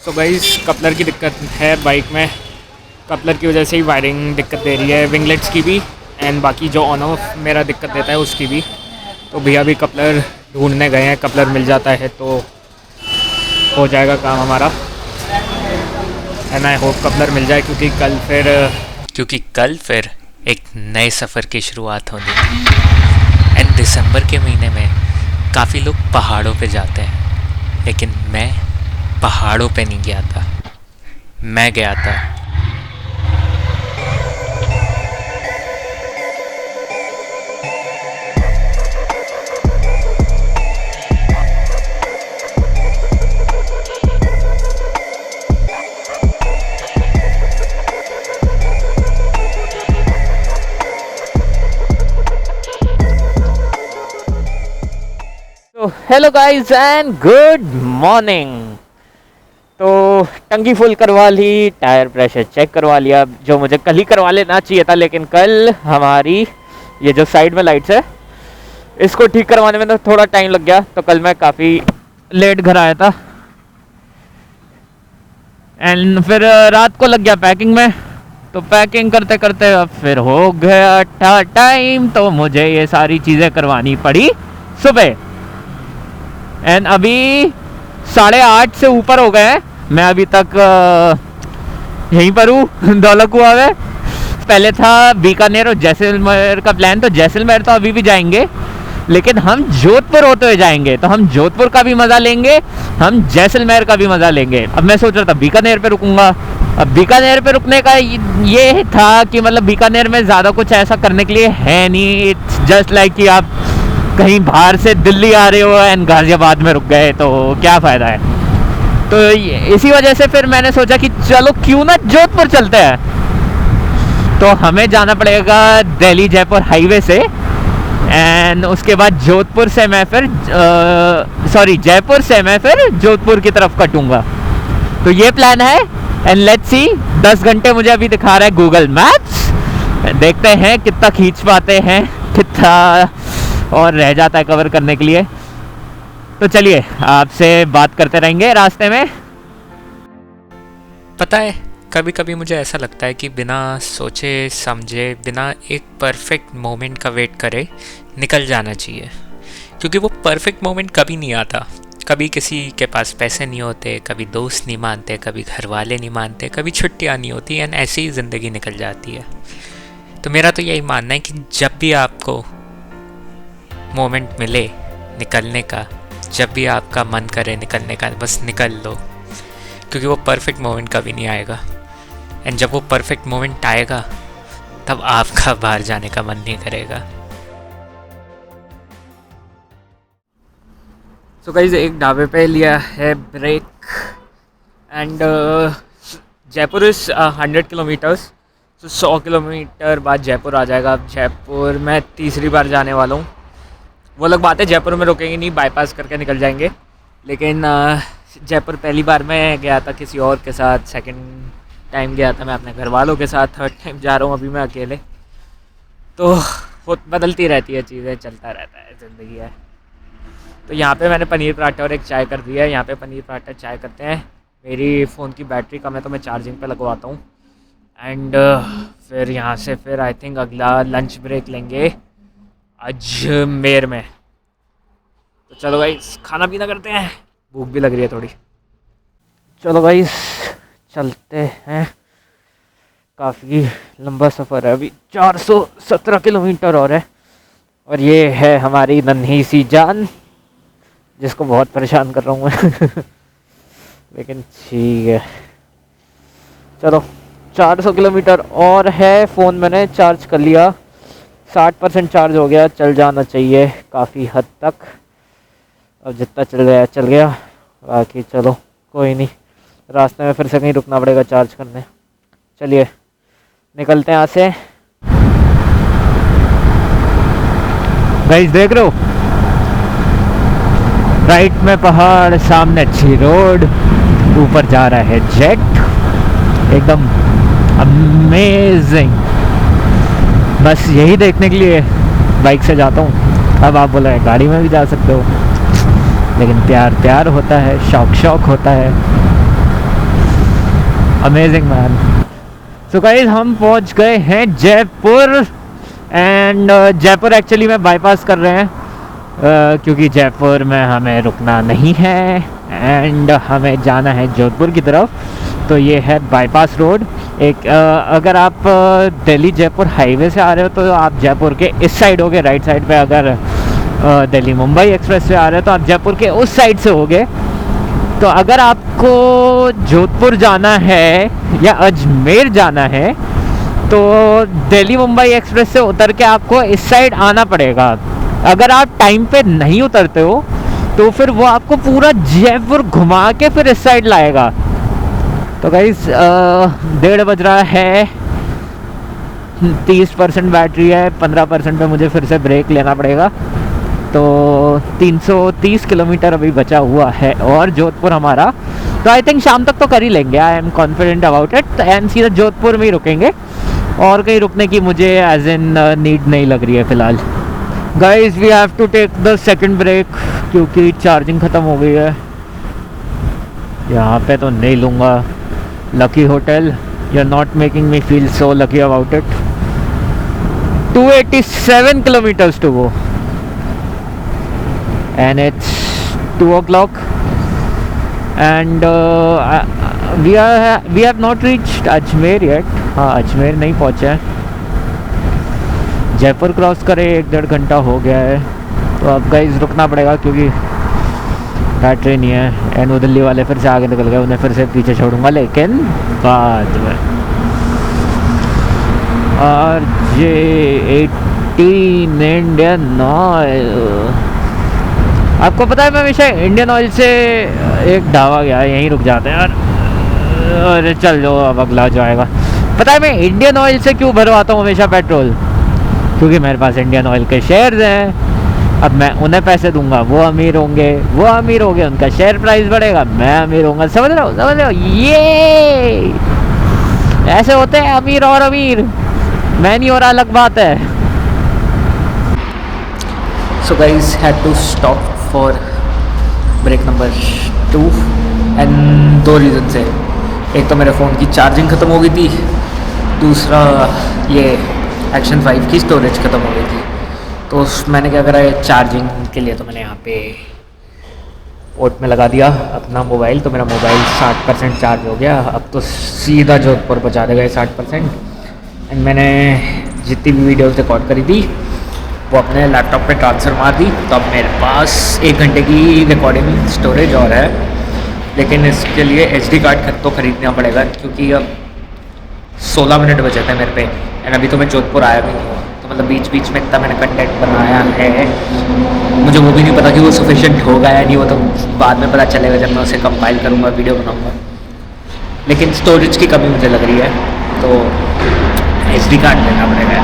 So guys coupler की दिक्कत है बाइक में। कपलर की वजह से ही वायरिंग दिक्कत दे रही है, विंगलेट्स की भी एंड बाकी जो ऑन ऑफ मेरा दिक्कत देता है उसकी भी। तो भैया भी कपलर ढूंढने गए हैं, कपलर मिल जाता है तो हो जाएगा काम हमारा। एंड आई होप कपलर मिल जाए क्योंकि कल फिर एक नए सफ़र की शुरुआत होनी थी। एंड दिसंबर के महीने में काफ़ी लोग पहाड़ों पे जाते हैं, लेकिन मैं पहाड़ों पे नहीं गया था, मैं गया था hello guys and good morning. तो टंकी फुल करवा ली, टायर प्रेशर चेक करवा लिया, जो मुझे कल ही करवा लेना चाहिए था, लेकिन कल हमारी ये जो साइड में लाइट्स है इसको ठीक करवाने में तो थोड़ा टाइम लग गया, तो कल मैं काफ़ी लेट घर आया था। एंड फिर रात को लग गया पैकिंग में, तो पैकिंग करते करते अब फिर हो गया टाइम, तो मुझे ये सारी चीज़ें करवानी पड़ी सुबह। एंड अभी 8:30 से ऊपर हो गए हैं, मैं अभी तक यहीं पर हूँ दौलत कुआं में। पहले था बीकानेर और जैसलमेर का प्लान, तो जैसलमेर तो अभी भी जाएंगे, लेकिन हम जोधपुर होते हुए जाएंगे, तो हम जोधपुर का भी मज़ा लेंगे, हम जैसलमेर का भी मज़ा लेंगे। अब मैं सोच रहा था बीकानेर पे रुकूंगा। अब बीकानेर पे रुकने का ये था कि मतलब बीकानेर में ज़्यादा कुछ ऐसा करने के लिए है नहीं, इट्स जस्ट लाइक कि आप कहीं बाहर से दिल्ली आ रहे हो एंड गाज़ियाबाद में रुक गए, तो क्या फ़ायदा है। तो इसी वजह से फिर मैंने सोचा कि चलो क्यों ना जोधपुर चलते हैं। तो हमें जाना पड़ेगा दिल्ली जयपुर हाईवे से, एंड उसके बाद जोधपुर से मैं फिर जयपुर से मैं फिर जोधपुर की तरफ कटूंगा। तो ये प्लान है एंड लेट्स सी। 10 घंटे मुझे अभी दिखा रहा है गूगल मैप्स, देखते हैं कितना खींच पाते हैं, कितना और रह जाता है कवर करने के लिए। तो चलिए आपसे बात करते रहेंगे रास्ते में। पता है कभी कभी मुझे ऐसा लगता है कि बिना सोचे समझे, बिना एक परफेक्ट मोमेंट का वेट करे निकल जाना चाहिए, क्योंकि वो परफेक्ट मोमेंट कभी नहीं आता। कभी किसी के पास पैसे नहीं होते, कभी दोस्त नहीं मानते, कभी घर वाले नहीं मानते, कभी छुट्टियाँ नहीं होती, एंड ऐसे ही ज़िंदगी निकल जाती है। तो मेरा तो यही मानना है कि जब भी आपको मोमेंट मिले निकलने का, जब भी आपका मन करे निकलने का, बस निकल लो, क्योंकि वो परफेक्ट मोमेंट कभी नहीं आएगा। एंड जब वो परफेक्ट मोमेंट आएगा तब आपका बाहर जाने का मन नहीं करेगा। सो गाइस एक ढाबे पे लिया है break, and Jaipur is 100 kilometres, तो 100 किलोमीटर बाद जयपुर आ जाएगा। अब जयपुर मैं तीसरी बार जाने वाला हूँ। वो लोग बात है जयपुर में रुकेंगे नहीं, बाईपास करके निकल जाएंगे, लेकिन जयपुर पहली बार मैं गया था किसी और के साथ, सेकंड टाइम गया था मैं अपने घर वालों के साथ, थर्ड टाइम जा रहा हूँ अभी मैं अकेले। तो बदलती रहती है चीज़ें, चलता रहता है, ज़िंदगी है। तो यहाँ पे मैंने पनीर पराठा और एक चाय कर दिया है। यहाँ पे पनीर पराठा चाय करते हैं। मेरी फ़ोन की बैटरी कम है तो मैं चार्जिंग पे लगवाता हूँ, एंड फिर यहाँ से फिर आई थिंक अगला लंच ब्रेक लेंगे अजमेर में। तो चलो गाइस खाना पीना करते हैं, भूख भी लग रही है थोड़ी। चलो गाइस चलते हैं, काफ़ी लंबा सफ़र है, अभी 417 किलोमीटर और है, और ये है हमारी नन्ही सी जान जिसको बहुत परेशान कर रहा हूँ मैं लेकिन ठीक है चलो। 400 किलोमीटर और है, फ़ोन मैंने चार्ज कर लिया, 60% चार्ज हो गया, चल जाना चाहिए काफ़ी हद तक। अब जितना चल गया, बाकी चलो कोई नहीं, रास्ते में फिर से कहीं रुकना पड़ेगा चार्ज करने। चलिए निकलते हैं यहाँ से। गाइस देख रहे हो, राइट में पहाड़, सामने अच्छी रोड, ऊपर जा रहा है जेट, एकदम अमेजिंग। बस यही देखने के लिए बाइक से जाता हूँ। अब आप बोल रहे हैं गाड़ी में भी जा सकते हो, लेकिन प्यार प्यार होता है, शौक शौक होता है। Amazing man. सो गाइस हम पहुंच गए हैं जयपुर एंड जयपुर एक्चुअली में बाईपास कर रहे हैं क्योंकि जयपुर में हमें रुकना नहीं है एंड हमें जाना है जोधपुर की तरफ। तो ये है बाईपास रोड। एक अगर आप दिल्ली जयपुर हाईवे से आ रहे हो तो आप जयपुर के इस साइड होगे राइट साइड पे। अगर दिल्ली मुंबई एक्सप्रेस से आ रहे हो तो आप जयपुर के उस साइड से होगे। तो अगर आपको जोधपुर जाना है या अजमेर जाना है तो दिल्ली मुंबई एक्सप्रेस से उतर के आपको इस साइड आना पड़ेगा। अगर आप टाइम पे नहीं उतरते हो तो फिर वो आपको पूरा जयपुर घुमा के फिर इस साइड लाएगा। तो गाइस 1:30 बज रहा है, 30% बैटरी है, 15% पे मुझे फिर से ब्रेक लेना पड़ेगा। तो 330 किलोमीटर अभी बचा हुआ है और जोधपुर हमारा तो आई थिंक शाम तक तो कर ही लेंगे। I am confident about it and सीधा जोधपुर में ही रुकेंगे और कहीं रुकने की मुझे एज इन नीड नहीं लग रही है फ़िलहाल। Guys we have to take the second break क्योंकि चार्जिंग ख़त्म हो गई है। यहाँ पे तो नहीं लूँगा। Lucky hotel, you are not making me feel so lucky about it. 287 kilometers to go and it's 2 o'clock and we have not reached Ajmer yet। हाँ अजमेर नहीं पहुँचे हैं। जयपुर क्रॉस करे 1-1.5 घंटा हो गया है। तो अब गाइस रुकना पड़ेगा क्योंकि बैटरी नहीं है एंड वो दिल्ली वाले फिर से आगे निकल गए। उन्हें फिर से पीछे छोड़ूंगा लेकिन बाद में। और ये 18 इंडियन ऑयल। आपको पता है मैं हमेशा इंडियन ऑयल से एक ढाबा गया, यहीं रुक जाते हैं यार। अरे चल जो अब अगला जाएगा। पता है मैं इंडियन ऑयल से क्यों भरवाता हूँ हमेशा पेट्रोल? क्योंकि मेरे पास इंडियन ऑयल के शेयर्स हैं। अब मैं उन्हें पैसे दूंगा, वो अमीर होंगे, वो अमीर हो गए, उनका शेयर प्राइस बढ़ेगा, मैं अमीर होऊंगा। समझ रहे हो, समझ रहे हो? ये ऐसे होते हैं अमीर और अमीर। मैं नहीं हो रहा, अलग बात है। So guys had to stop for break number 2 and 2 reason से। एक तो मेरे फ़ोन की चार्जिंग ख़त्म हो गई थी, दूसरा ये एक्शन 5 की स्टोरेज ख़त्म हो गई थी। तो मैंने क्या करा है चार्जिंग के लिए, तो मैंने यहाँ पे पोर्ट में लगा दिया अपना मोबाइल। तो मेरा मोबाइल 60% चार्ज हो गया। अब तो सीधा जोधपुर पहुँचा देगा 60%। एंड मैंने जितनी भी वीडियोस रिकॉर्ड करी थी वो अपने लैपटॉप पे ट्रांसफ़र मार दी। तो अब मेरे पास 1 घंटे की रिकॉर्डिंग स्टोरेज और है, लेकिन इसके लिए SD कार्ड तो ख़रीदना पड़ेगा क्योंकि अब 16 मिनट बचे थे मेरे पे एंड अभी तो मैं जोधपुर आया भी नहीं हुआ। तो मतलब बीच बीच में इतना मैंने कंटेंट बनाया है, मुझे वो भी नहीं पता कि वो सफिशिएंट होगा या नहीं। वो तो बाद में पता चलेगा जब मैं उसे कंपाइल करूँगा, वीडियो बनाऊँगा। लेकिन स्टोरेज की कमी मुझे लग रही है तो SD कार्ड लेना पड़ेगा।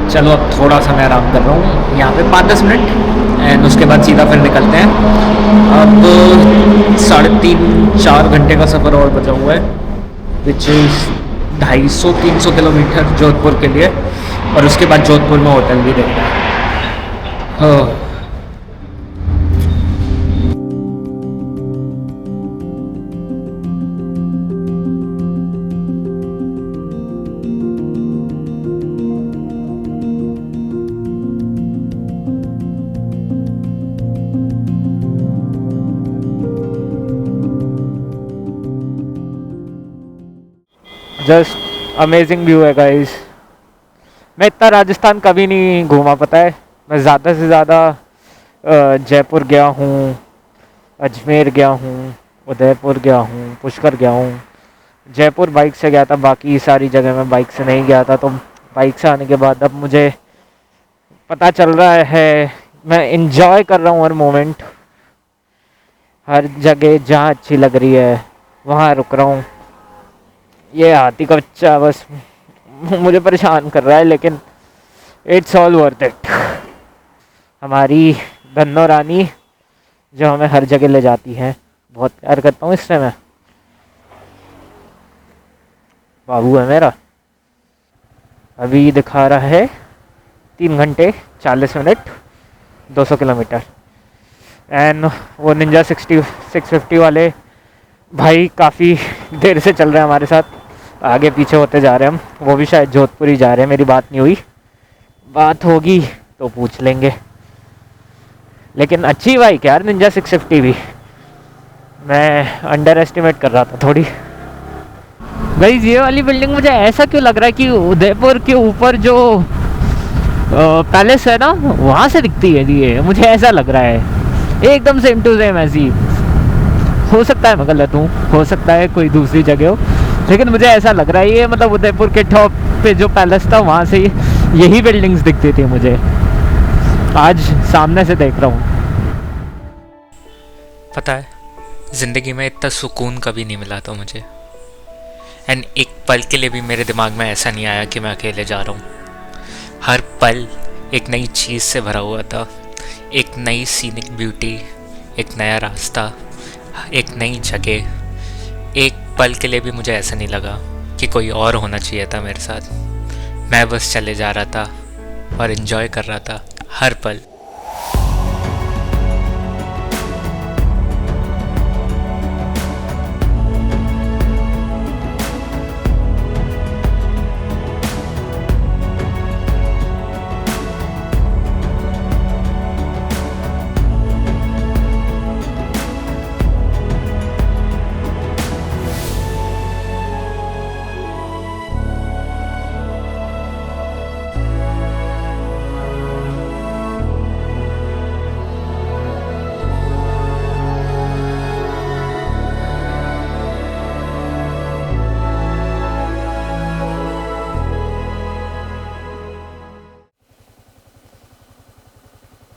चलो अब थोड़ा सा मैं आराम कर रहा हूँ यहाँ पे 5-10 मिनट एंड उसके बाद सीधा फिर निकलते हैं। अब 3.5-4 घंटे का सफ़र और बचा हुआ है, विच इज़ 250-300 किलोमीटर जोधपुर के लिए। और उसके बाद जोधपुर में होटल भी देखना है। जस्ट अमेजिंग व्यू है गाइस। मैं इतना राजस्थान कभी नहीं घूमा, पता है। मैं ज़्यादा से ज़्यादा जयपुर गया हूँ, अजमेर गया हूँ, उदयपुर गया हूँ, पुष्कर गया हूँ। जयपुर बाइक से गया था, बाकी सारी जगह मैं बाइक से नहीं गया था। तो बाइक से आने के बाद अब मुझे पता चल रहा है, मैं इन्जॉय कर रहा हूँ हर मोमेंट। हर जगह जहाँ अच्छी लग रही है वहाँ रुक रहा हूँ। ये हाथी का बच्चा बस मुझे परेशान कर रहा है, लेकिन इट्स ऑल वर्थ इट। हमारी धन्नो रानी जो हमें हर जगह ले जाती है, बहुत प्यार करता हूँ इससे मैं। बाबू है मेरा। अभी दिखा रहा है 3 घंटे 40 मिनट 200 किलोमीटर एंड वो निंजा 650 वाले भाई काफ़ी देर से चल रहे हैं हमारे साथ, आगे पीछे होते जा रहे हैं हम। वो भी शायद जोधपुर ही जा रहे हैं, मेरी बात नहीं हुई, बात होगी तो पूछ लेंगे। लेकिन अच्छी बाइक यार निंजा 650 भी, मैं अंडर एस्टिमेट कर रहा था थोड़ी। भाई ये वाली बिल्डिंग मुझे ऐसा क्यों लग रहा है कि उदयपुर के ऊपर जो पैलेस है ना वहाँ से दिखती है ये, मुझे ऐसा लग रहा है एकदम सेम टू सेम ऐसी। हो सकता है मैं गलत हूँ, हो सकता है कोई दूसरी जगह हो, लेकिन मुझे ऐसा लग रहा है ये मतलब उदयपुर के टॉप पे जो पैलेस था वहाँ से यही बिल्डिंग्स दिखती थी मुझे, आज सामने से देख रहा हूँ। पता है ज़िंदगी में इतना सुकून कभी नहीं मिला था मुझे, एंड एक पल के लिए भी मेरे दिमाग में ऐसा नहीं आया कि मैं अकेले जा रहा हूँ। हर पल एक नई चीज़ से भरा हुआ था, एक नई सीनिक ब्यूटी, एक नया रास्ता, एक नई जगह। एक पल के लिए भी मुझे ऐसा नहीं लगा कि कोई और होना चाहिए था मेरे साथ। मैं बस चले जा रहा था और इन्जॉय कर रहा था हर पल।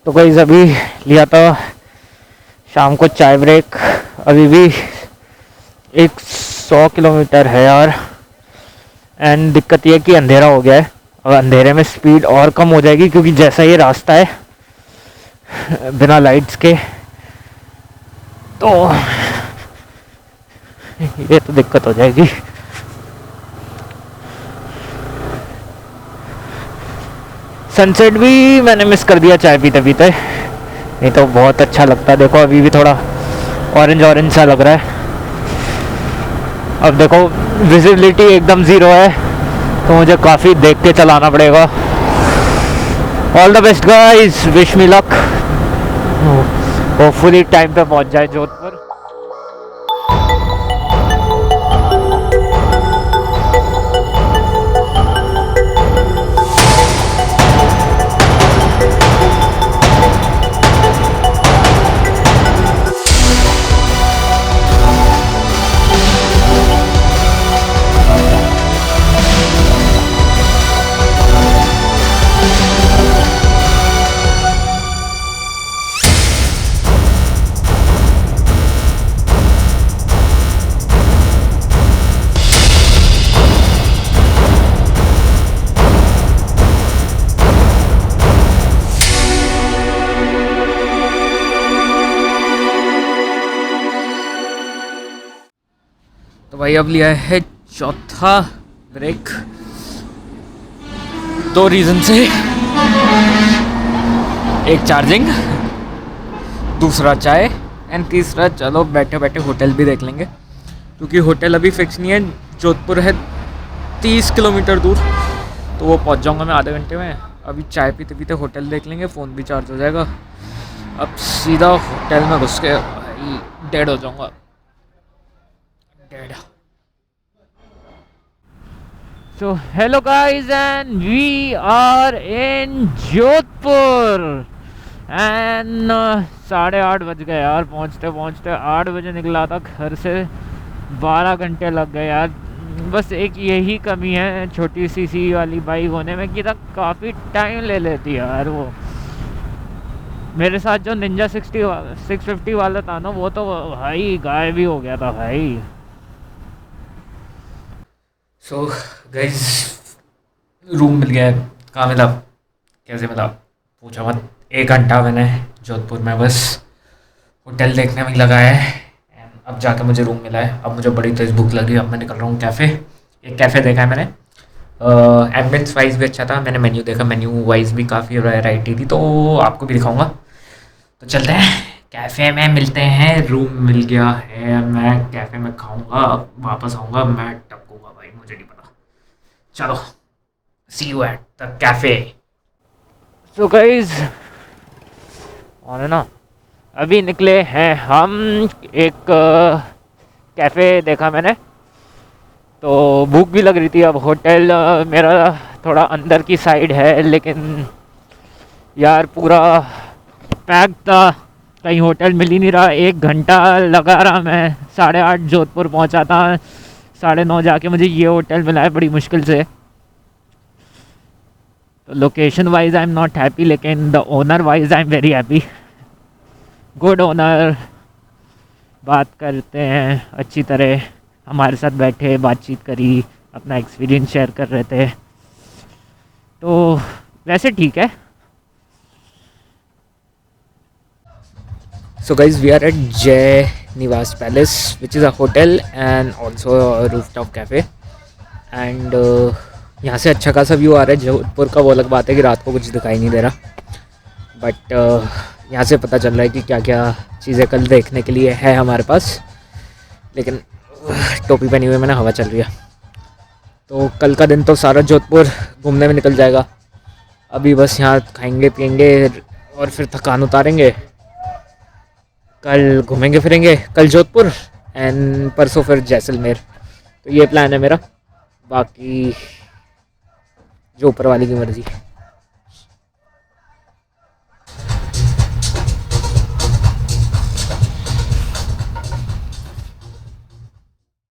तो गाइस अभी लिया था शाम को चाय ब्रेक, अभी भी 100 किलोमीटर है यार। एंड दिक्कत ये है कि अंधेरा हो गया है, अब अंधेरे में स्पीड और कम हो जाएगी क्योंकि जैसा ये रास्ता है बिना लाइट्स के, तो ये तो दिक्कत हो जाएगी। सनसेट भी मैंने मिस कर दिया चाय पीते पीते, नहीं तो बहुत अच्छा लगता है। देखो अभी भी थोड़ा ऑरेंज ऑरेंज सा लग रहा है। अब देखो विजिबिलिटी एकदम ज़ीरो है, तो मुझे काफ़ी देख के चलाना पड़ेगा। All the best guys, wish me luck, hopefully time पे पहुंच जाए जोधपुर। तो भाई अब लिया है चौथा ब्रेक, दो रीज़न से, एक चार्जिंग, दूसरा चाय, एंड तीसरा चलो बैठे बैठे होटल भी देख लेंगे, क्योंकि होटल अभी फिक्स नहीं है। जोधपुर है 30 किलोमीटर दूर, तो वो पहुंच जाऊंगा मैं आधे घंटे में। अभी चाय पीते पीते होटल देख लेंगे, फ़ोन भी चार्ज हो जाएगा। अब सीधा होटल में घुस के भाई डेड हो जाऊंगा, dead. So hello guys and we are in Jodhpur and 8:30 बज गए यार, पहुंचते पहुंचते 8 बजे निकला था घर से, 12 घंटे लग गए यार। बस एक यही कमी है छोटी सी वाली बाइक होने में कि तक काफ़ी टाइम ले लेती है यार। वो मेरे साथ जो निंजा 650 वाला था ना, वो तो भाई गायब भी हो गया था भाई। सो गाइस रूम मिल गया है। कहाँ मिला, कैसे मिला, पूछा मत। 1 घंटा मैंने जोधपुर में बस होटल देखने में लगा है, एंड अब जाके मुझे रूम मिला है। अब मुझे बड़ी तेज़ भूख लगी, अब मैं निकल रहा हूँ कैफ़े। एक कैफ़े देखा है मैंने, एम्बियंस वाइज भी अच्छा था। मैंने मेन्यू देखा, मेन्यू वाइज भी काफ़ी वैरायटी थी, तो आपको भी दिखाऊंगा। तो चलते हैं कैफ़े में मिलते हैं, रूम मिल गया है, मैं कैफ़े में खाऊंगा, वापस आऊँगा, मैं टपकूंगा भाई, मुझे नहीं पता। चलो, see you at the cafe. So guys, और है ना, अभी निकले हैं हम। एक कैफ़े देखा मैंने, तो भूख भी लग रही थी। अब होटल मेरा थोड़ा अंदर की साइड है, लेकिन यार पूरा पैक था, कहीं होटल मिल ही नहीं रहा। 1 घंटा लगा रहा, मैं 8:30 जोधपुर पहुंचा था, 9:30 जाके मुझे ये होटल मिला है बड़ी मुश्किल से। तो location wise I am not happy, लेकिन the owner wise I am very happy. Good owner, बात करते हैं अच्छी तरह, हमारे साथ बैठे, बातचीत करी, अपना एक्सपीरियंस शेयर कर रहे थे, तो वैसे ठीक है। So guys, we are at Jai Niwas Palace, which is a hotel and also a rooftop cafe. And यहाँ से अच्छा खासा व्यू आ रहा है जोधपुर का। वो अलग बात है कि रात को कुछ दिखाई नहीं दे रहा, बट यहाँ से पता चल रहा है कि क्या क्या चीज़ें कल देखने के लिए है हमारे पास। लेकिन टोपी पहनी हुई मैंने, हवा चल रही है, तो कल का दिन तो सारा जोधपुर घूमने में निकल जाएगा। अभी बस यहाँ खाएंगे पिएंगे और फिर थकान उतारेंगे। कल घूमेंगे फिरेंगे, कल जोधपुर एंड परसों फिर जैसलमेर। तो ये प्लान है मेरा, बाकी जो ऊपर वाले की मर्ज़ी।